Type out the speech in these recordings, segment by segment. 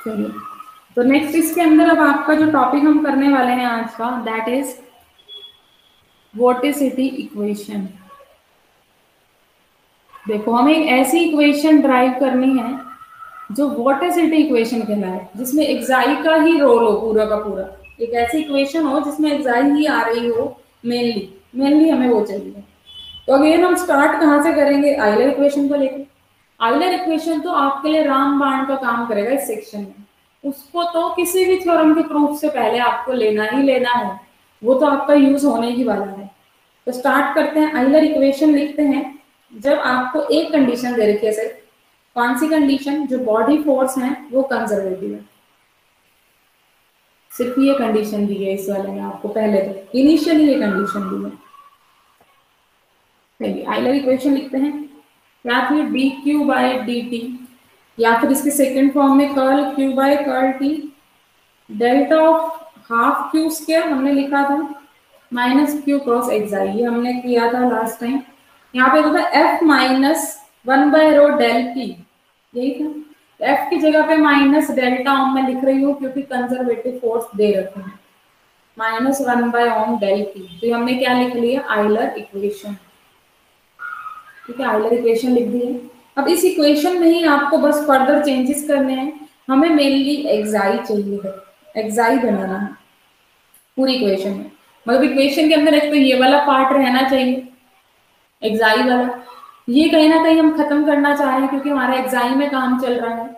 चलिए, तो नेक्स्ट इसके अंदर अब आपका जो टॉपिक हम करने वाले हैं आज का, दैट इज वोर्टिसिटी इक्वेशन। देखो, हमें एक ऐसी इक्वेशन ड्राइव करनी है जो वोर्टिसिटी इक्वेशन कहलाए, जिसमें एक्साई का ही रोल हो पूरा का पूरा। एक ऐसी इक्वेशन हो जिसमें एक्साई ही आ रही हो मेनली हमें वो चाहिए। तो अगेन हम स्टार्ट कहाँ से करेंगे? आइलर इक्वेशन को लेकर। आइलर इक्वेशन तो आपके लिए रामबाण का काम करेगा इस सेक्शन में। उसको तो किसी भी थ्योरम के प्रूफ से पहले आपको लेना ही लेना है, वो तो आपका यूज होने ही वाला है। तो स्टार्ट करते हैं। आइलर इक्वेशन लिखते हैं जब आपको एक कंडीशन दे रखी है सिर्फ। कौन सी कंडीशन? जो बॉडी फोर्स है वो कंजर्वेटिव है। सिर्फ ये कंडीशन दी है इस वाले में आपको, पहले तो इनिशियली ये कंडीशन दी है। चलिए, आइलर इक्वेशन लिखते हैं। या फिर d q by d t, या फिर इसके सेकेंड फॉर्म में curl q by curl t, delta of half q square हमने लिखा था, माइनस क्यू क्रॉस एक्साई, ये हमने किया था लास्ट टाइम। यहाँ पे होता है एफ माइनस 1/रो डेल टी, यही था। एफ की जगह पे माइनस डेल्टा ओम में लिख रही हूँ क्योंकि कंजर्वेटिव फोर्स दे रखे हैं, माइनस 1/ओम डेल टी। तो हमने क्या लिख लिया? Euler equation. ठीक है, आइलर इक्वेशन लिख दी है। अब इस इक्वेशन में ही आपको बस फर्दर चेंजेस करने हैं। हमें मेनली एक्साई चाहिए है, एक्साई बनाना है पूरी इक्वेशन में। मतलब इक्वेशन के अंदर एक तो ये वाला पार्ट रहना चाहिए, एक्साई वाला। ये कहीं ना कहीं हम खत्म करना चाह रहे हैं क्योंकि हमारा एक्साई में काम चल रहा है।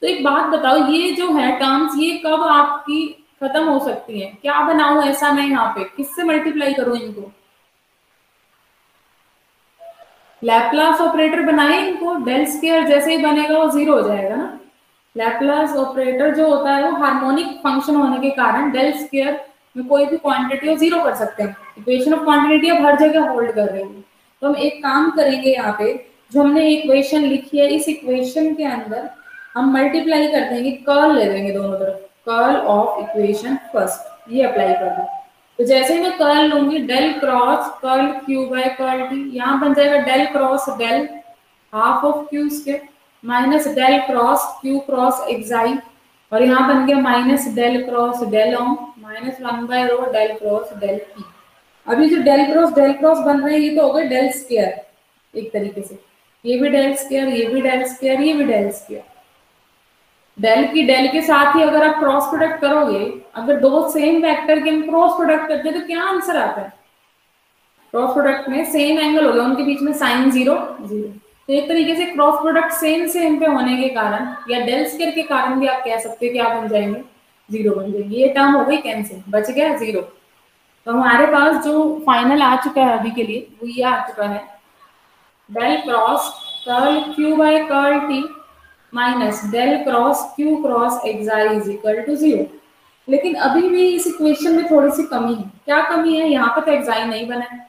तो एक बात बताओ, ये जो है टर्म्स, ये कब आपकी खत्म हो सकती है? क्या बनाऊं ऐसा मैं यहाँ पे? किससे मल्टीप्लाई करूं इनको? लैपलास ऑपरेटर बनाए इनको। डेल स्क्वायर जैसे ही बनेगा वो जीरो हो जाएगा ना। लैपलास ऑपरेटर जो होता है वो हार्मोनिक फंक्शन होने के कारण डेल स्क्वायर में कोई भी क्वांटिटी को जीरो कर सकते हैं। इक्वेशन ऑफ क्वांटिटी अब हर जगह होल्ड कर रही है। तो हम एक काम करेंगे, यहाँ पे जो हमने इक्वेशन लिखी है, इस इक्वेशन के अंदर हम मल्टीप्लाई कर देंगे, कर्ल ले देंगे दोनों तरफ। कर्ल ऑफ इक्वेशन फर्स्ट, ये अप्लाई कर दें। तो जैसे ही मैं कर्ल लूंगी, del cross curl q by curl t, यहाँ बन जाएगा del cross del half of q square minus del cross q cross xi, और यहाँ बन गया माइनस डेल क्रॉस डेल ओम माइनस 1/रो डेल क्रॉस डेल पी। अभी जो डेल क्रॉस बन रहे हैं ये तो हो गए डेल स्क्वायर एक तरीके से। ये भी डेल स्क्वायर, ये भी डेल स्क्वायर, ये भी डेल स्क्वायर। डेल की डेल के साथ ही अगर आप क्रॉस प्रोडक्ट करोगे, अगर दो सेम वेक्टर के हम क्रॉस प्रोडक्ट करते हैं तो क्या आंसर आता है? क्रॉस प्रोडक्ट में सेम एंगल हो गया, उनके बीच में साइन 0 0। तो एक तरीके से क्रॉस प्रोडक्ट सेम पे होने के कारण या डेल स्क्वायर के कारण भी आप कह सकते हो क्या बन जाएंगे? 0 बन जाएंगे। ये टर्म हो गई कैंसिल, बच गया 0। तो हमारे पास जो फाइनल आ चुका है अभी के लिए वो ये आ चुका है, del cross curl q by curl t minus del cross q cross xi is equal to 0। लेकिन अभी भी इस इक्वेशन में थोड़ी सी कमी है। क्या कमी है? यहाँ पे तो एक्साई नहीं बना है।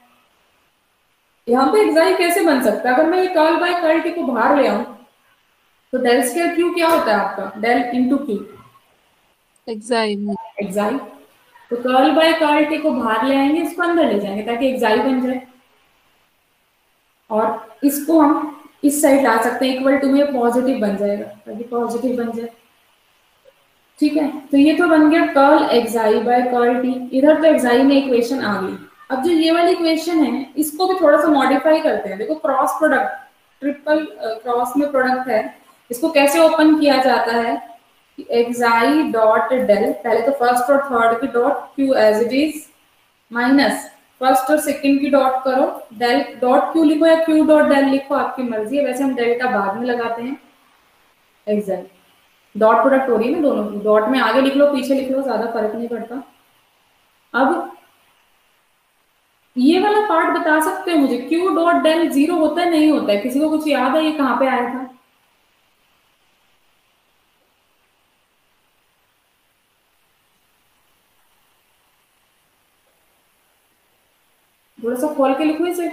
यहाँ पे एक्साई कैसे बन सकता है? अगर मैं ये कर्ल बाय कर्ल टी को बाहर ले आऊं तो डेल स्क्वायर क्यू क्या होता है आपका? Del into q, xi. तो कर्ल बाय कर्ल टी को बाहर ले आएंगे, इसको अंदर ले जाएंगे ताकि एक्साई बन जाए, और इसको हम इस साइड ला सकते हैं, इक्वल टू में पॉजिटिव बन जाएगा ताकि पॉजिटिव बन जाए। ठीक है, तो ये तो बन गया curl xi by curl t. इधर तो एक्साई में इक्वेशन आ गई। अब जो ये वाली इक्वेशन है इसको भी थोड़ा सा मॉडिफाई करते हैं। देखो, क्रॉस प्रोडक्ट, ट्रिपल क्रॉस में प्रोडक्ट है, इसको कैसे ओपन किया जाता है? एक्साई डॉट डेल, पहले तो फर्स्ट और थर्ड की dot q as it is, minus first और सेकंड की डॉट करो, डेल डॉट क्यू लिखो या क्यू डॉट डेल लिखो, आपकी मर्जी है। वैसे हम डेल्टा बाद में लगाते हैं। एक्साई डॉट प्रोडक्ट हो रही है ना दोनों की, डॉट में आगे लिख लो पीछे लिख लो, ज्यादा फर्क नहीं पड़ता। अब ये वाला पार्ट बता सकते हो मुझे, क्यू डॉट डेल 0 होता है नहीं होता है? किसी को कुछ याद है ये कहाँ पे आया था? थोड़ा सा खोल के लिखो इसे।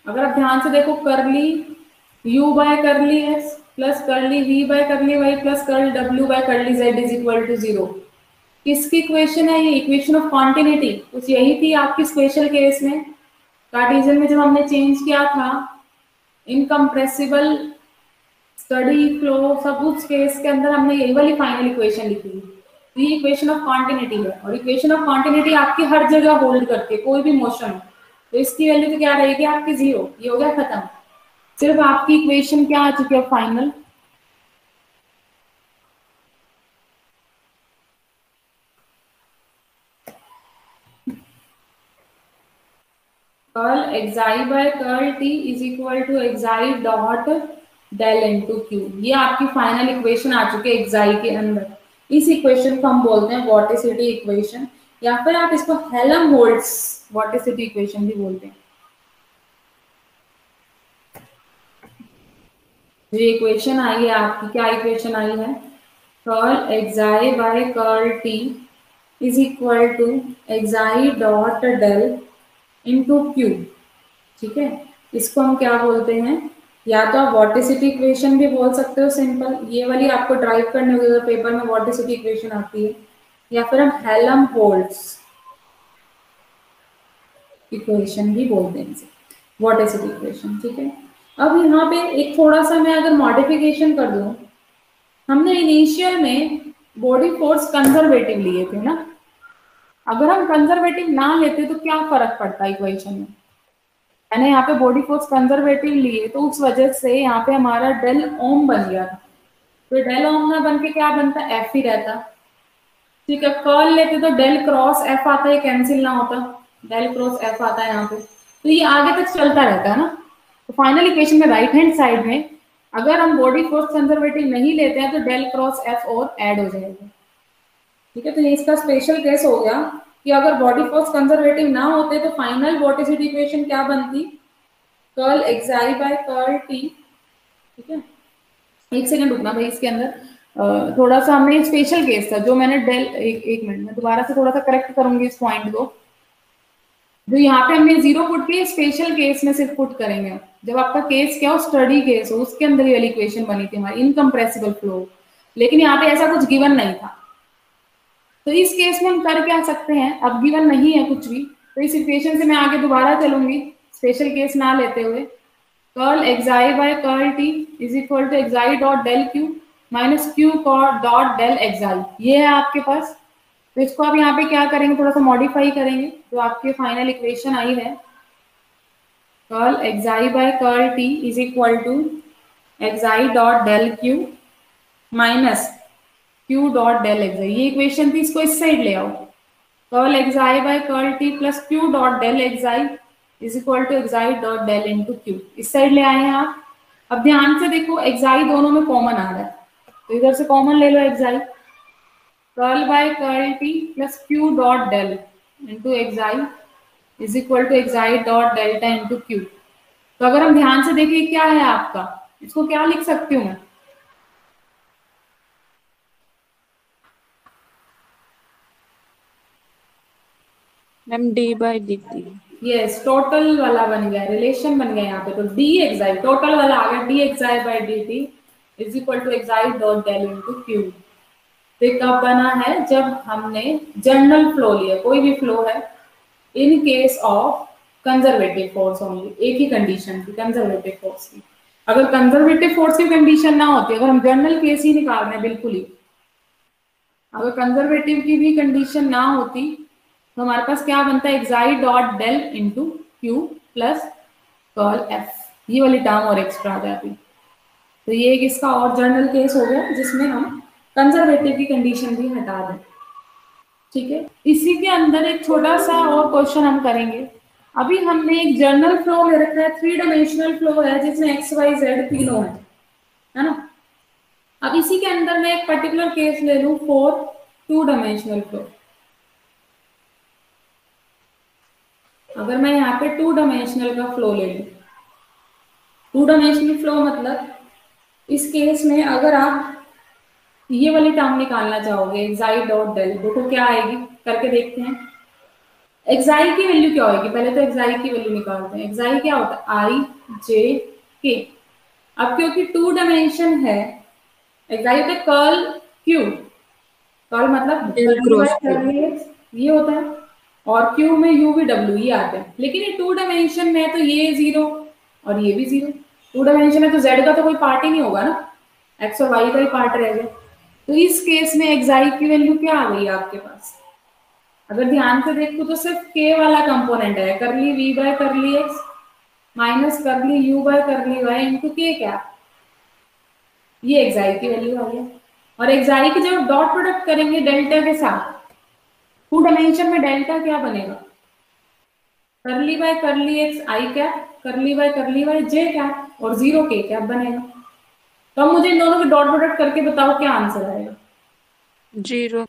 अगर आप ध्यान से देखो, curly u by curly s plus curly v by curly y plus curl w by curly z is equal to 0। किसकी इक्वेशन है ये? Equation of continuity. कुछ यही थी आपकी स्पेशल केस में। कार्टेशियन में जब हमने चेंज किया था इनकम्प्रेसिबल स्टडी फ्लो सब उस केस के अंदर हमने यही वाली फाइनल इक्वेशन लिखी थी। तो ये इक्वेशन ऑफ कॉन्टिन्यूटी है और इक्वेशन ऑफ कॉन्टिन्यूटी आपकी हर जगह होल्ड करती है, कोई भी मोशन हो तो इसकी वैल्यू तो क्या रहेगी आपकी 0। ये हो गया खत्म। सिर्फ आपकी इक्वेशन क्या आ चुकी है final, curl xi by curl t is equal to xi dot del into q. ये आपकी फाइनल इक्वेशन आ चुकी है xi के अंदर। इस इक्वेशन को हम बोलते हैं वॉर्टिसिटी इक्वेशन या फिर आप इसको हेल्महोल्ट्ज वॉर्टिसिटी इक्वेशन भी बोलते हैं। ये इक्वेशन आई है आपकी, क्या इक्वेशन आई है, curl xi by curl t is equal to xi dot del into q. ठीक है, इसको हम क्या बोलते हैं, या तो आप वॉर्टिसिटी इक्वेशन भी बोल सकते हो सिंपल, ये वाली आपको ड्राइव करने होगी अगर पेपर में वॉर्टिसिटी इक्वेशन आती है, या फिर हम हेल्महोल्ट्ज इक्वेशन भी बोलते हैं इसे, वॉर्टिसिटी इक्वेशन। ठीक है, अब यहाँ पे एक थोड़ा सा मैं अगर मॉडिफिकेशन कर दूं, हमने इनिशियल में बॉडी फोर्स कंजर्वेटिव लिए थे ना, अगर हम कंजर्वेटिव ना लेते तो क्या फर्क पड़ता है इक्वेशन में। मैंने यहाँ पे बॉडी फोर्स कंजर्वेटिव लिए तो उस वजह से यहाँ पे हमारा डेल ओम बन गया था, तो डेल ओम ना बन के क्या बनता, एफ ही रहता। ठीक है, कर्ल लेते तो डेल क्रॉस एफ आता है, कैंसिल ना होता, डेल क्रॉस एफ आता है यहाँ पे, तो ये आगे तक चलता रहता है ना। तो फाइनल इक्वेशन में राइट हैंड साइड में अगर हम बॉडी फोर्स कंजर्वेटिव नहीं लेते हैं तो डेल क्रॉस एफ और ऐड हो जाएगा। ठीक है, तो ये इसका स्पेशल केस हो गया कि अगर बॉडी फोर्स कंजर्वेटिव ना होते तो फाइनल वॉर्टिसिटी इक्वेशन क्या बनती, curl xi by curl t। ठीक है, एक सेकंड रुकना भाई, इसके अंदर थोड़ा सा हमने स्पेशल केस था जो मैंने डेल, एक मिनट में दोबारा से थोड़ा सा करेक्ट करूंगी इस पॉइंट को, जो यहाँ पे हमने 0 पुट किया स्पेशल केस में सिर्फ पुट करेंगे, जब आपका केस क्या हो, स्टडी केस हो, उसके अंदर ये वाली इक्वेशन बनी थी हमारी इनकम्प्रेसिबल फ्लो, लेकिन यहाँ पे ऐसा कुछ गिवन नहीं था। तो इस केस में हम कर क्या सकते हैं, अब गिवन नहीं है कुछ भी, तो इस इक्वेशन से मैं आगे दोबारा चलूंगी स्पेशल केस ना लेते हुए, curl xi by curl t is equal to xi dot del q minus q dot del xi, ये है आपके पास। तो इसको आप यहाँ पे क्या करेंगे, थोड़ा सा मॉडिफाई करेंगे, तो आपके फाइनल इक्वेशन आई है curl xi by curl t is equal to xi dot del q minus q dot del xi, ये इक्वेशन थी, इसको इस साइड ले आओ, curl xi by curl t plus q dot del xi is equal to xi dot del into q, इस side ले आए हैं आप। अब ध्यान से देखो xi दोनों में कॉमन आ रहा है, तो इधर से कॉमन ले लो xi, कर्ल by curl t plus q dot del into xi is equal to xi dot delta into q. तो अगर हम ध्यान से देखिए क्या है आपका, इसको क्या लिख सकती हूँ मैं, ma'am D by d T. Yes, total वाला बन गया, रिलेशन बन गया यहाँ पे, तो डी एक्साई टोटल वाला आ गया, d xi by d t is equal to xi dot del into q. तो कब बना है, जब हमने जनरल फ्लो लिया, कोई भी फ्लो है, in case of conservative force only, एक ही कंडीशन थी कंजर्वेटिव फोर्स की। अगर कंजर्वेटिव फोर्स की कंडीशन ना होती, अगर हम जनरल केस ही निकाल रहे हैं बिल्कुल ही, अगर कंजर्वेटिव की भी कंडीशन ना होती तो हमारे पास क्या बनता है, xi dot del into q plus curl f, ये वाली टर्म और एक्स्ट्रा आ जाती। तो ये एक इसका और जनरल केस हो गया जिसमें हम कंजर्वेटिव की कंडीशन भी हटा दें। ठीक है, इसी के अंदर एक छोटा सा और क्वेश्चन हम करेंगे। अभी हमने एक जनरल फ्लो ले रखा है, 3 डायमेंशनल फ्लो है जिसमें एक्स वाई जेड तीनों है ना। अब इसी के अंदर मैं एक पर्टिकुलर केस ले लूं फॉर 2 डायमेंशनल फ्लो। अगर मैं यहाँ पे 2 डायमेंशनल का फ्लो ले लूं, 2 डायमेंशनल फ्लो मतलब इस केस में अगर आप ये वाली टर्म निकालना चाहोगे एक्साई डॉट डेल, देखो क्या आएगी, करके देखते हैं। एक्साई की वैल्यू क्या होगी, पहले तो एक्साई की वैल्यू निकालते हैं। एक्साई क्या होता है, आई जे के। अब क्योंकि 2 डायमेंशन है, एक्साई होता है कर्ल क्यू, कर्ल मतलब डेल क्रॉस क्यू। ये होता है, और क्यू में यू भी डब्ल्यू ही आते हैं, लेकिन ये 2 डायमेंशन में है तो ये 0 और ये भी 0। 2 डायमेंशन में तो जेड का तो कोई पार्ट ही नहीं होगा ना, एक्स और वाई का ही पार्ट रहेगा। तो इस केस में एक्साई की वैल्यू क्या आ गई आपके पास? अगर ध्यान से देखो तो सिर्फ के वाला कंपोनेंट है, curly v by curly x minus curly u by curly y into के क्या, ये एक्साई की वैल्यू आ गई। और एक्साई की जब डॉट प्रोडक्ट करेंगे डेल्टा के साथ, 2 डायमेंशन में डेल्टा क्या बनेगा? Curly by curly x i cap curly by curly y j cap और 0 के कैप बनेगा। तो अब मुझे इन दोनों के डॉट प्रोडक्ट करके बताओ क्या आंसर आएगा? 0।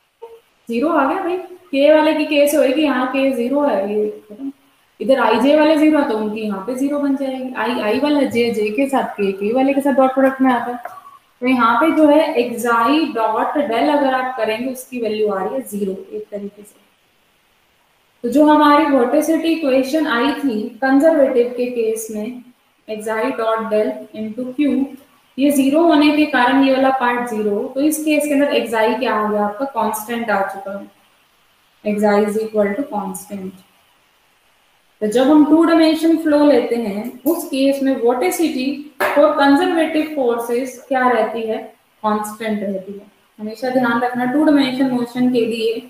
0 आ गया भाई। के वाले की केस होएगी, यहाँ के 0 है, ये खत्म। इधर आई जे वाले 0 तो उनकी यहाँ पे 0 बन जाएगी। आई आई वाला जे जे के साथ के वाले के साथ डॉट प्रोडक्ट में आता है। तो यहाँ पे जो है एक्साई डॉट डेल अगर आप करेंगे उसकी वैल्यू आ रही है 0 एक तरीके से। तो जो हमारी वोर्टिसिटी इक्वेशन आई थी कंजर्वेटिव के केस में, xi dot del into q, ये 0 होने के कारण ये वाला पार्ट 0, तो इस केस के अंदर एक्साई क्या आ गया आपका? कांस्टेंट आ चुका है। Xi is equal to constant. तो जब हम 2 डायमेंशन फ्लो लेते हैं उस केस में वोर्टिसिटी फॉर कंजर्वेटिव फोर्सेस क्या रहती है? कांस्टेंट रहती है। हमेशा ध्यान रखना 2 डायमेंशन मोशन के लिए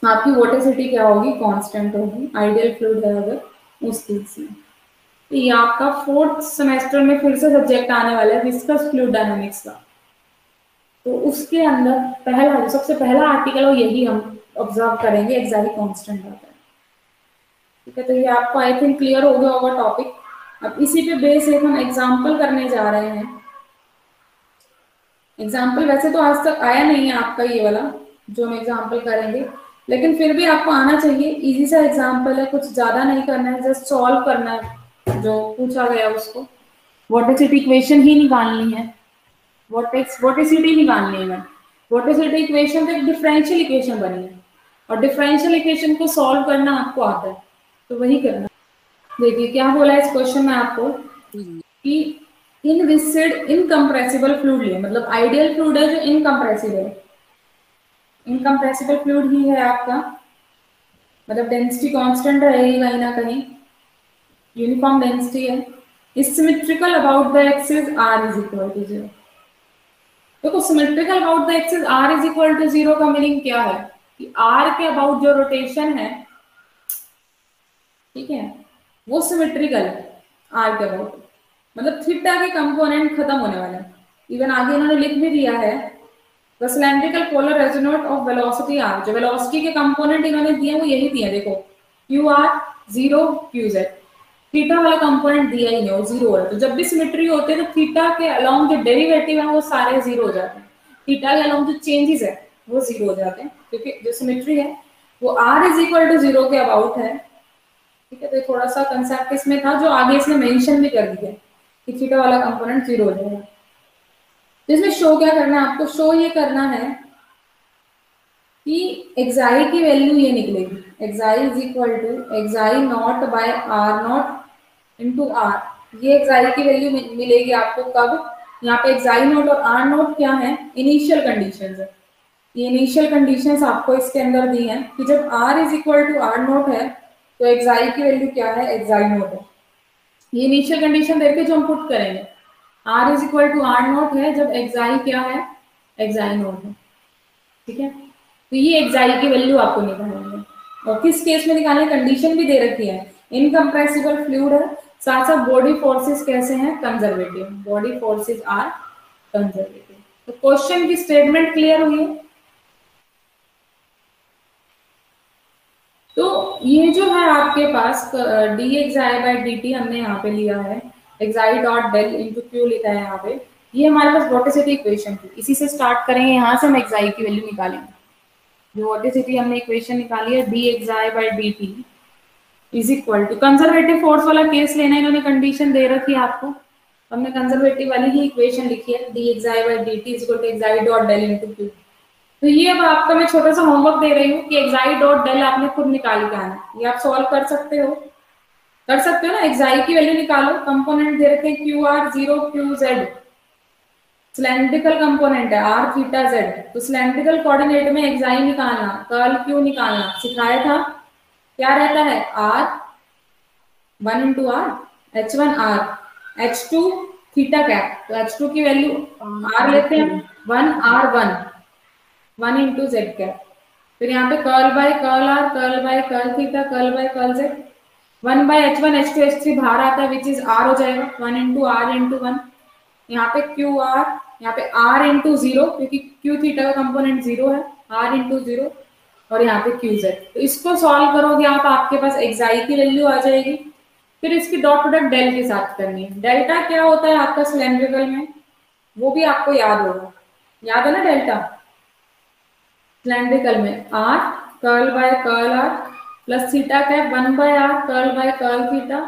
आपकी वोर्टिसिटी क्या होगी? कांस्टेंट होगी। आइडियल फ्लूइड है अगर उस केस में। तो ये आपका 4th सेमेस्टर में फिर से सब्जेक्ट आने वाला है विस्कस फ्लूइड डायनामिक्स का। तो उसके अंदर पहला सबसे पहला आर्टिकल और यही हम ऑब्जर्व करेंगे, एक्साई कांस्टेंट आता है। ठीक है, तो ये आपको आई थिंक क्लियर हो गया होगा टॉपिक। अब इसी पे बेस एक हम एग्जाम्पल करने जा रहे हैं। एग्जाम्पल वैसे तो आज तक आया नहीं है आपका ये वाला जो हम एग्जाम्पल करेंगे, लेकिन फिर भी आपको आना चाहिए। इजी सा एग्जाम्पल है, कुछ ज्यादा नहीं करना है, जस्ट सॉल्व करना है जो पूछा गया उसको। वोर्टिसिटी इक्वेशन ही निकालनी है, वोर्टिसिटी निकालनी है। वोर्टिसिटी इक्वेशन तो एक डिफरेंशियल इक्वेशन बनी है और डिफरेंशियल इक्वेशन को सॉल्व करना आपको आता है, तो वही करना। देखिए क्या बोला है इस क्वेश्चन में आपको कि इन विस्किड इनकम्प्रेसिबल फ्लूइड लिए, मतलब आइडियल फ्लूइड है जो इनकम्प्रेसिबल है। इनकम्प्रेसिबल फ्लूइड ही है आपका, मतलब डेंसिटी कांस्टेंट रहेगी कहीं ना कहीं, यूनिफॉर्म डेंसिटी है, is symmetrical about the axis r is equal to 0। देखो symmetrical about the axis r is equal to 0 का मीनिंग क्या है कि आर के अबाउट जो रोटेशन है, ठीक है, वो सिमेट्रिकल है आर के अबाउट, मतलब थीटा के कंपोनेंट खत्म होने वाले हैं। इवन आगे इन्होंने लिख भी दिया है the cylindrical polar resonate of velocity r, जो वेलोसिटी के कंपोनेंट इन्होंने दिए वो यही दिए, देखो q r 0 q z, theta वाला कंपोनेंट दिया ही नहीं, वो 0 है। तो जब भी सिमेट्री होते हैं तो थीटा के अलोंग जो डेरिवेटिव है वो सारे 0 हो जाते हैं, थीटा के अलोंग जो चेंजेस है वो 0 हो जाते हैं, क्योंकि जो सिमेट्री है वो r इज इक्वल टू 0 के अबाउट है। ठीक है, तो थोड़ा सा कंसेप्ट इसमें था जो आगे इसने मेंशन भी कर दिया कि थीटा वाला कंपोनेंट 0 हो जाएगा। तो इसमें शो क्या करना है आपको? शो ये करना है कि एक्साई की वैल्यू ये निकलेगी, xi is equal to xi not by r not into r. ये एक्साई की वैल्यू मिलेगी आपको कब? यहाँ पे एक्साई नॉट और आर नॉट क्या है? इनिशियल कंडीशंस है। ये इनिशियल कंडीशंस आपको इसके अंदर दी हैं कि जब r is equal to r not है तो एक्साई की वैल्यू क्या है? एक्साई नॉट है। ये इनिशियल कंडीशन देके जो हम पुट करेंगे, r is equal to r not है जब एक्साई क्या है? एक्साई नॉट है। ठीक है, तो ये एक्साई की वैल्यू आपको निकालनी है। और किस केस में निकालने? कंडीशन भी दे रखी है, इनकम्प्रेसिबल फ्लूइड है, साथ साथ बॉडी फोर्सेस कैसे हैं? Conservative, body forces are conservative. तो क्वेश्चन की स्टेटमेंट क्लियर हुई है। तो ये जो है आपके पास d xi by d t हमने यहाँ पे लिया है, xi dot del into q लिखा है यहाँ पे, ये हमारे पास वोर्टिसिटी इक्वेशन थी। इसी से स्टार्ट करेंगे, यहाँ से हम एक्साई की वैल्यू निकालेंगे। जो वोर्टिसिटी हमने इक्वेशन निकाली है d xi by d t is equal to, conservative force वाला केस लेना है, इन्होंने कंडीशन दे रखी है आपको, हमने कंजर्वेटिव वाली ही इक्वेशन लिखी है d xi by d t is equal to xi dot del into q. तो ये अब आपका मैं छोटा सा होमवर्क दे रही हूँ कि एक्साई डॉट डेल आपने खुद निकाल के आना, ये आप सॉल्व कर सकते हो ना। एक्साई की वैल्यू निकालो, कंपोनेंट दे रखे हैं Q r 0 q Z, cylindrical component है आर थीटा जेड, तो सिलेंड्रिकल कोऑर्डिनेट में एक्साई निकालना, कर्ल क्यू निकालना सिखाया था। क्या रहता है r 1 × r H1 r H2 theta cap, तो H2 की वैल्यू आर लेते हैं 1 z कैप। फिर यहाँ पे curl by curl r, curl by curl theta, curl by curl z, 1/h1 h2 h3 बाहर आता है विच इज r हो जाएगा 1 × r × 1। यहाँ पे क्यू आर, यहाँ पे r × 0 क्योंकि क्यू थीटा का कंपोनेंट 0 है, r × 0, और यहाँ पे क्यू जेड। तो इसको सॉल्व करोगे आप, आपके पास एक्साई की वैल्यू आ जाएगी। फिर इसकी डॉट प्रोडक्ट डेल के साथ करनी है। डेल्टा क्या होता है आपका सिलेंड्रिकल में, वो भी आपको याद होगा, याद है ना डेल्टा। सिलेंड्रिकल में r curl by curl r plus theta cap 1/r curl by curl theta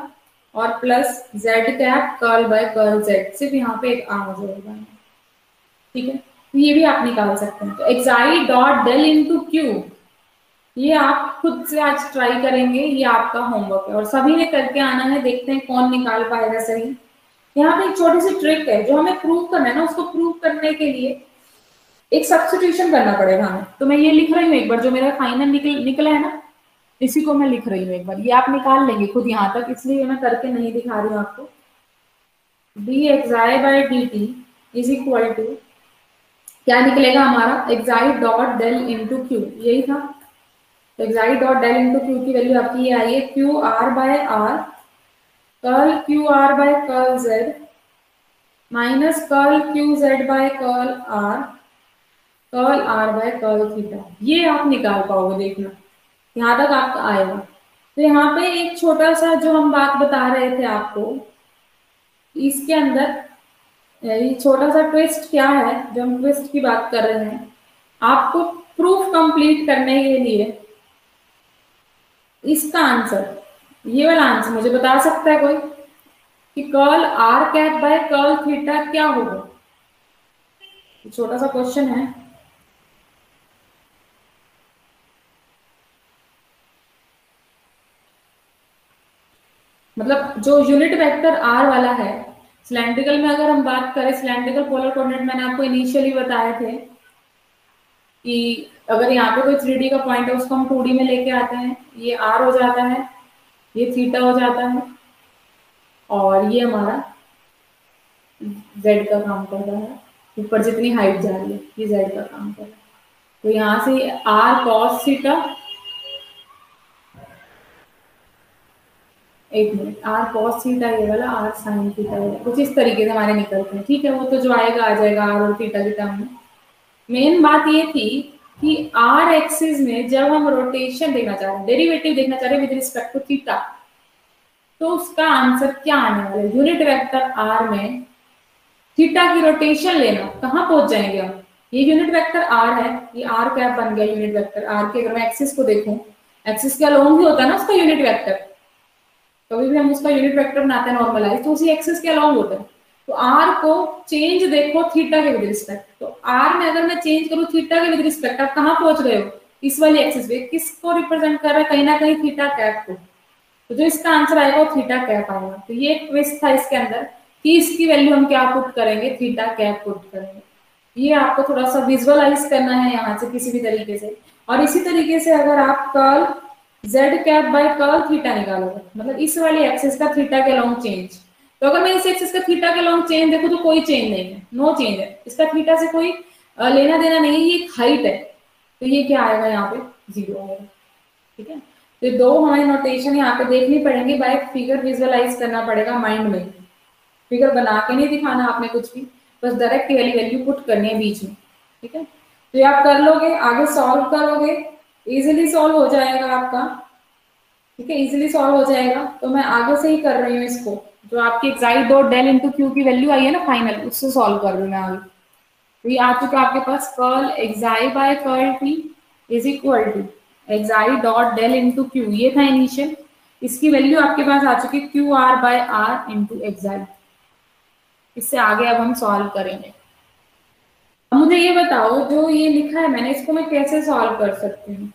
और plus z cap curl by curl z, सिर्फ यहाँ पे एक आर होगा। ठीक है, तो ये भी आप निकाल सकते हैं। तो xi dot del into q, ये आप खुद से आज ट्राई करेंगे, ये आपका होमवर्क है और सभी ने करके आना है। देखते हैं कौन निकाल पाएगा सही। यहाँ पे एक छोटी सी ट्रिक है, जो हमें प्रूव करना है ना, उसको प्रूव करने के लिए एक सब्स्टिट्यूशन करना पड़ेगा हमें। तो मैं ये लिख रही हूँ एक बार, जो मेरा फाइनल निकला है ना, इसी को मैं लिख रही हूँ एक बार, ये आप निकाल लेंगे खुद यहाँ तक, इसलिए मैं करके नहीं दिखा रही हूँ आपको। dxi/dt इज इक्वल टू क्या निकलेगा हमारा, xi dot del into q, यही था। तो xi dot del into q की वैल्यू आपकी ये आई है q r by r curl q r by curl z minus curl q z by curl r by curl theta. ये आप निकाल पाओगे, देखना यहाँ तक आपका आएगा। तो यहाँ पे एक छोटा सा जो हम बात बता रहे थे आपको, इसके अंदर ये छोटा सा ट्विस्ट क्या है, जो हम ट्विस्ट की बात कर रहे हैं, आपको प्रूफ कंप्लीट करने के लिए इसका आंसर, ये वाला आंसर मुझे बता सकता है कोई कि curl r cap by curl theta क्या होगा। छोटा सा क्वेश्चन है। मतलब जो यूनिट वेक्टर आर वाला है, सिलेंड्रिकल में अगर हम बात करें, सिलेंड्रिकल पोलर कोऑर्डिनेट मैंने आपको इनिशियली बताए थे कि अगर यहाँ पे कोई 3D का पॉइंट है उसको हम 2D में लेके आते हैं, ये आर हो जाता है, ये थीटा हो जाता है, और ये हमारा जेड का काम कर रहा है, ऊपर जितनी हाइट जा रही है ये जेड का काम कर रहा है। तो यहाँ से आर कॉस थीटा, एक मिनट, आर कॉस थीटा ये वाला, आर साइन थीटा ये कुछ इस तरीके से हमारे निकलते हैं। ठीक है, वो तो जो आएगा आ जाएगा आर और थीटा के टर्म में। मेन बात ये थी कि आर एक्सिस में जब हम रोटेशन देखना चाह रहे हैं, डेरिवेटिव देखना चाह रहे हैं विद रिस्पेक्ट टू थीटा, तो उसका आंसर क्या आने वाला है, यूनिट वेक्टर आर में थीटा की रोटेशन लेना, कहाँ पहुंच जाएंगे हम। ये यूनिट वेक्टर आर है, ये आर कैप बन गया यूनिट वेक्टर आर के। अगर मैं एक्सिस को देखूं, एक्सिस के अलोंग ही होता है ना उसका यूनिट वेक्टर, कभी भी हम उसका यूनिट वेक्टर बनाते हैं नॉर्मलाइज तो उसी एक्सिस के अलोंग होता है। तो आर को चेंज देखो थीटा के विद रिस्पेक्ट, तो आर में अगर मैं चेंज करूं थीटा के विद रिस्पेक्ट, आप कहाँ पहुंच रहे हो, इस वाली एक्सिस पे। किसको रिप्रेजेंट कर रहा है, कहीं ना कहीं थीटा कैप को। तो जो इसका आंसर आएगा वो थीटा कैप आएगा। तो ये ट्विस्ट था इसके अंदर कि इसकी वैल्यू हम क्या पुट करेंगे, थीटा कैप पुट करेंगे। ये आपको थोड़ा सा विजुअलाइज करना है यहाँ से किसी भी तरीके से। और इसी तरीके से अगर आप curl Z cap by curl theta निकालोगे, मतलब इस वाली एक्सिस का थीटा के लॉन्ग चेंज, तो अगर मैं इस एक्सिस का थीटा के लॉन्ग चेंज देखूं तो कोई चेंज नहीं है, नो चेंज है, इसका थीटा से कोई लेना देना नहीं है, ये हाइट है। तो ये क्या आएगा यहाँ पे, 0 आएगा। ठीक है, तो दो हमें नोटेशन यहाँ पे देखनी पड़ेंगे, बाय फिगर विजुअलाइज करना पड़ेगा माइंड में। फिगर बना के नहीं दिखाना आपने कुछ भी, बस डायरेक्ट वाली वैल्यू पुट करनी है बीच में। ठीक है, तो ये आप कर लोगे, आगे सॉल्व करोगे, इजीली सॉल्व हो जाएगा आपका। ठीक है, इजीली सॉल्व हो जाएगा। तो मैं आगे से ही कर रही हूँ इसको, जो आपकी xi dot del into q की वैल्यू आई है ना फाइनल, उससे सॉल्व कर रही हूँ मैं आगे। तो ये आ चुका आपके पास, curl xi by curl t is equal to xi dot del into q, ये था इनिशियल, इसकी वैल्यू आपके पास आ चुकी q r by r into xi. इससे आगे अब हम सॉल्व करेंगे। मुझे ये बताओ, जो ये लिखा है मैंने, इसको मैं कैसे सॉल्व कर सकती हूँ।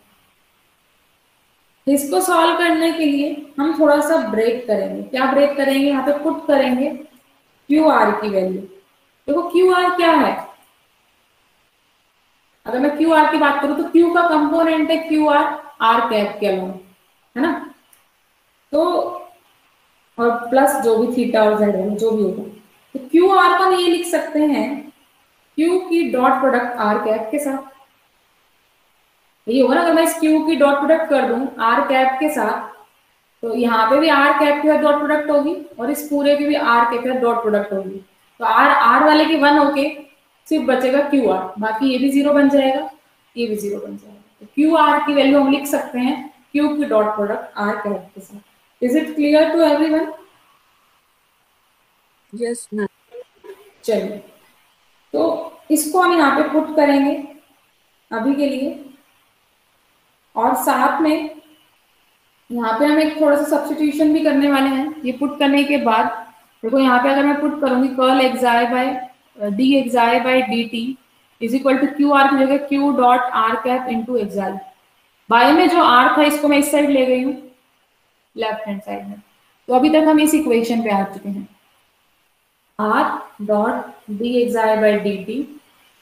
इसको सॉल्व करने के लिए हम थोड़ा सा ब्रेक करेंगे। क्या ब्रेक करेंगे, यहाँ पे पुट करेंगे क्यू आर की वैल्यू। देखो क्यू आर क्या है, अगर मैं क्यू आर की बात करूं तो क्यू का कंपोनेंट है क्यू आर, आर कैप के अलोंग। है ना। तो और प्लस जो भी थीटा और जेड है जो भी होगा, तो क्यू आर को हम ये लिख सकते हैं क्यू की डॉट प्रोडक्ट आर कैप के साथ। ये होगा ना, अगर मैं इस क्यू की डॉट प्रोडक्ट कर दूं आर कैप के साथ, तो यहाँ पे भी आर कैप के साथ डॉट प्रोडक्ट होगी और इस पूरे की भी आर कैप के साथ डॉट प्रोडक्ट होगी। तो आर आर वाले की 1 होके सिर्फ बचेगा क्यू आर, बाकी ये भी 0 बन जाएगा, ये भी 0 बन जाएगा। तो क्यू आर की वैल्यू हम लिख सकते हैं क्यू की डॉट प्रोडक्ट आर कैप के साथ। Is it clear to everyone? Yes ma'am. चलिए, तो इसको हम यहाँ पे पुट करेंगे अभी के लिए, और साथ में यहाँ पे हम एक थोड़ा सा सब्स्टिट्यूशन भी करने वाले हैं। ये पुट करने के बाद देखो यहाँ पे अगर मैं पुट करूंगी curl xi by d xi by d t is equal to q r की जगह q dot r cap into xi. By में जो आर था इसको मैं इस साइड ले गई हूँ लेफ्ट हैंड साइड में। तो अभी तक हम इस इक्वेशन पे आ चुके हैं, r dot d xi by d t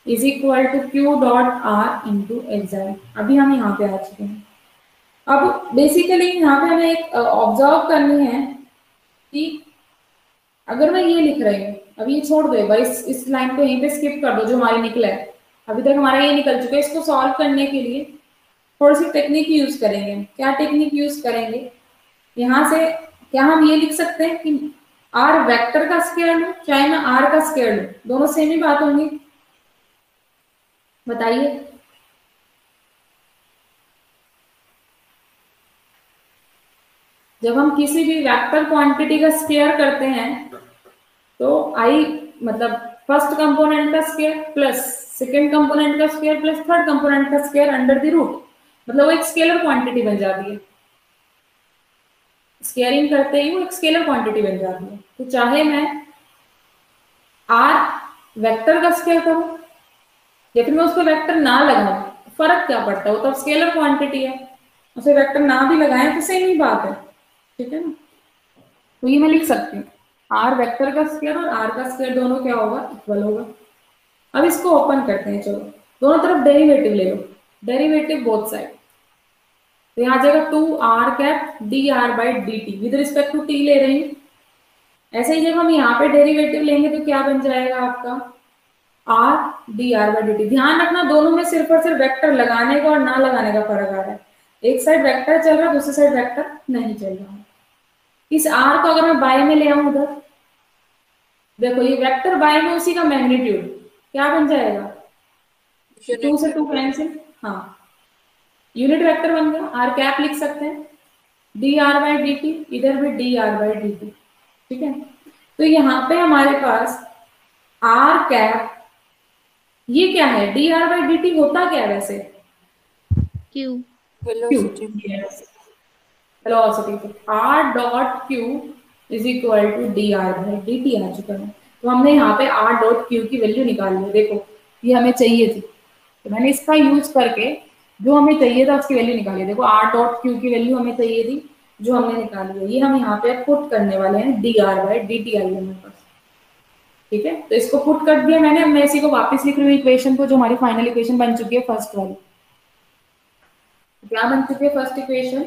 is equal to q dot r into xi. अभी हम यहाँ पे आ चुके हैं। अब बेसिकली यहाँ पे हमें एक ऑब्जर्व करनी है कि अगर मैं ये लिख रही हूँ, अभी ये छोड़ दो भाई, इस लाइन को यहीं पे स्किप कर दो जो हमारी निकला है। अभी तक हमारा ये निकल चुका है। इसको सॉल्व करने के लिए थोड़ी सी टेक्निक यूज करेंगे। क्या टेक्निक यूज करेंगे? यहाँ से क्या हम ये लिख सकते हैं कि आर वेक्टर का स्क्वायर लूं चाहे मैं आर का स्क्वायर लूं, दोनों सेम ही बात होंगी? बताइए। जब हम किसी भी वेक्टर क्वांटिटी का स्क्वायर करते हैं तो आई मतलब फर्स्ट कंपोनेंट का स्क्वायर प्लस सेकंड कंपोनेंट का स्क्वायर प्लस थर्ड कंपोनेंट का स्क्वायर अंडर द रूट, मतलब वो एक स्केलर क्वांटिटी बन जाती है। स्क्वायरिंग करते ही वो एक स्केलर क्वांटिटी बन जाती है। तो चाहे मैं आर वेक्टर का स्क्वायर करूं या फिर मैं उसको वेक्टर ना लगाऊं, फर्क क्या पड़ता है? वो तो स्केलर क्वांटिटी है, उसे वेक्टर ना भी लगाएं तो सेम ही बात है, ठीक है ना। तो ये मैं लिख सकती हूँ आर वेक्टर का स्क्वायर और आर का स्क्वायर दोनों क्या होगा? इक्वल होगा। अब इसको ओपन करते हैं, चलो दोनों तरफ डेरिवेटिव ले लो, डेरिवेटिव बोथ साइड। तो यहाँ जाएगा 2r cap d r by d t, with respect to t ले रही हूँ। ऐसे ही जब हम यहाँ पे डेरिवेटिव लेंगे तो क्या बन जाएगा आपका? R D r by d T. ध्यान रखना दोनों में सिर्फ और सिर्फ वेक्टर लगाने का और ना लगाने का फर्क आ रहा है। एक साइड वेक्टर चल रहा है, दूसरी साइड वेक्टर नहीं चल रहा। इस आर को अगर मैं बाय में ले आऊं उधर, देखो ये वेक्टर बाय में उसी का मैग्नीट्यूड क्या बन जाएगा? 2 से 2 कैंसिल, हाँ यूनिट वेक्टर बन गया। आर कैप लिख सकते हैं D r by d T, इधर भी D r by d T, ठीक है। तो यहाँ पे हमारे पास आर कैप, ये क्या है? D r by d t होता क्या है वैसे? Q q, velocity. Velocity. R dot q is equal to d r by d t आ चुका है। तो हमने यहाँ पे आर डॉट क्यू की वैल्यू निकाल ली। देखो ये हमें चाहिए थी, तो मैंने इसका यूज करके जो हमें चाहिए था उसकी वैल्यू निकाली। देखो आर डॉट क्यू की वैल्यू हमें चाहिए थी जो हमने निकाली है, ये हम यहाँ पे पुट करने वाले हैं D r by d T I हमारे पास, ठीक है। तो इसको पुट कर दिया मैंने। अब मैं इसी को वापस लिख रही हूँ इक्वेशन को, जो हमारी फाइनल इक्वेशन बन चुकी है फर्स्ट वाली। क्या बन चुकी है first equation?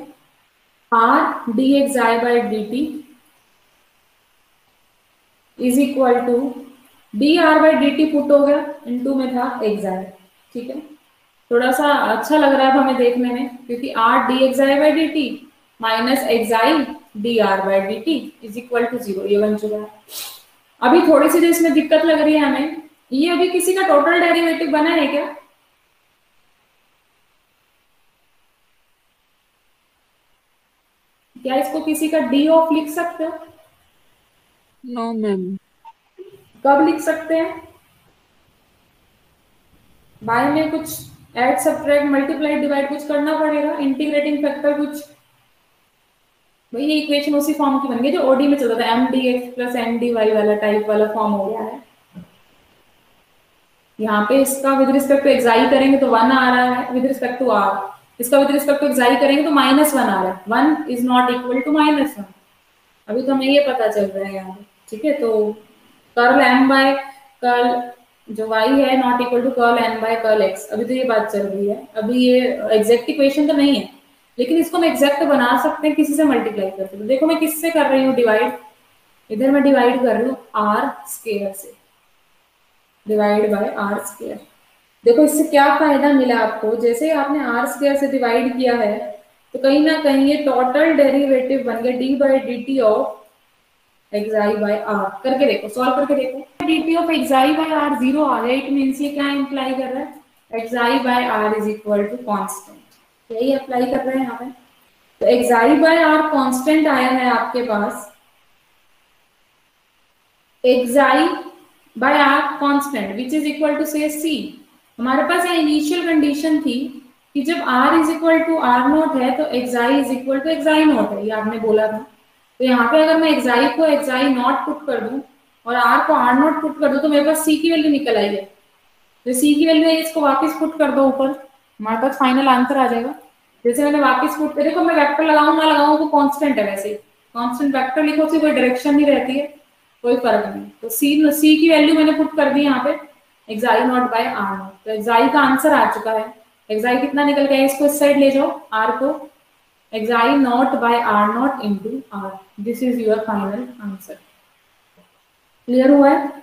R d xi by d t is equal to d r by d t put हो गया, इनटू में था एक्स आई, ठीक है। थोड़ा सा अच्छा लग रहा था हमें देखने में, क्योंकि r d xi by d t minus xi d r by d t is equal to 0, ये बन चुका है। अभी थोड़ी सी जो इसमें दिक्कत लग रही है हमें, ये अभी किसी का टोटल डेरिवेटिव बना है क्या? क्या इसको किसी का डी ऑफ लिख सकते हो? No ma'am. कब लिख सकते हैं? बाय में कुछ ऐड सब्ट्रैक्ट मल्टीप्लाई डिवाइड कुछ करना पड़ेगा, इंटीग्रेटिंग फैक्टर कुछ। भाई ये इक्वेशन उसी फॉर्म की बन गई जो ओडी में चलता था, m d x plus m d y वाला टाइप वाला फॉर्म हो गया है। यहाँ पे इसका विद रिस्पेक्ट टू एक्साई करेंगे तो 1 आ रहा है, विद रिस्पेक्ट टू आर इसका विद रिस्पेक्ट टू एक्साई करेंगे तो -1 आ रहा है। 1 इज नॉट इक्वल टू -1। अभी तो हमें ये पता चल रहा है यहाँ पे, ठीक है। तो कर्ल एम बाय कर्ल जो y है not equal to curl n by curl x, अभी तो ये बात चल रही है। अभी ये एग्जैक्ट इक्वेशन तो नहीं है, लेकिन इसको मैं एग्जैक्ट बना सकते हैं किसी से मल्टीप्लाई करके। तो देखो मैं किससे कर रही हूँ डिवाइड, इधर मैं डिवाइड कर रही हूँ आर स्क्वायर से, डिवाइड बाय आर स्क्वायर। देखो इससे क्या फायदा मिला आपको, जैसे ही आपने आर स्क्वायर से डिवाइड किया है तो कहीं ना कहीं ये टोटल डेरिवेटिव बन गया d by d t of xi by r. करके देखो, सॉल्व करके देखो, d t of xi by r zero आ गया। इट मीन्स ये क्या इंप्लाई कर रहा है, xi by r is equal to constant, यही अप्लाई कर रहे हैं यहाँ पे। तो एक्साई बाय आर कॉन्स्टेंट आया है आपके पास, xi by r constant which is equal to say c. हमारे पास यहाँ इनिशियल कंडीशन थी कि जब r is equal to r naught है तो xi is equal to xi naught है, ये आपने बोला था। तो यहाँ पे अगर मैं एक्साई को एक्साई नॉट पुट कर दूं और r को r नोट पुट कर दूं तो मेरे पास c की वैल्यू निकल आई है। तो c की वैल्यू है, इसको वापस पुट कर दो ऊपर, हमारे पास फाइनल आंसर आ जाएगा। जैसे मैंने वापस पुट कर, देखो मैं वेक्टर लगाऊं ना लगाऊं वो कांस्टेंट है, वैसे कांस्टेंट वेक्टर लिखो उसकी कोई डायरेक्शन नहीं रहती है, कोई फर्क नहीं। तो सी की वैल्यू मैंने पुट कर दी यहाँ पे, xi not by r naught. तो एक्साई का आंसर आ चुका है। एक्साई कितना निकल गया, इसको इस साइड ले जाओ, आर को, xi not by r not into r. This is your final answer. Clear हुआ है?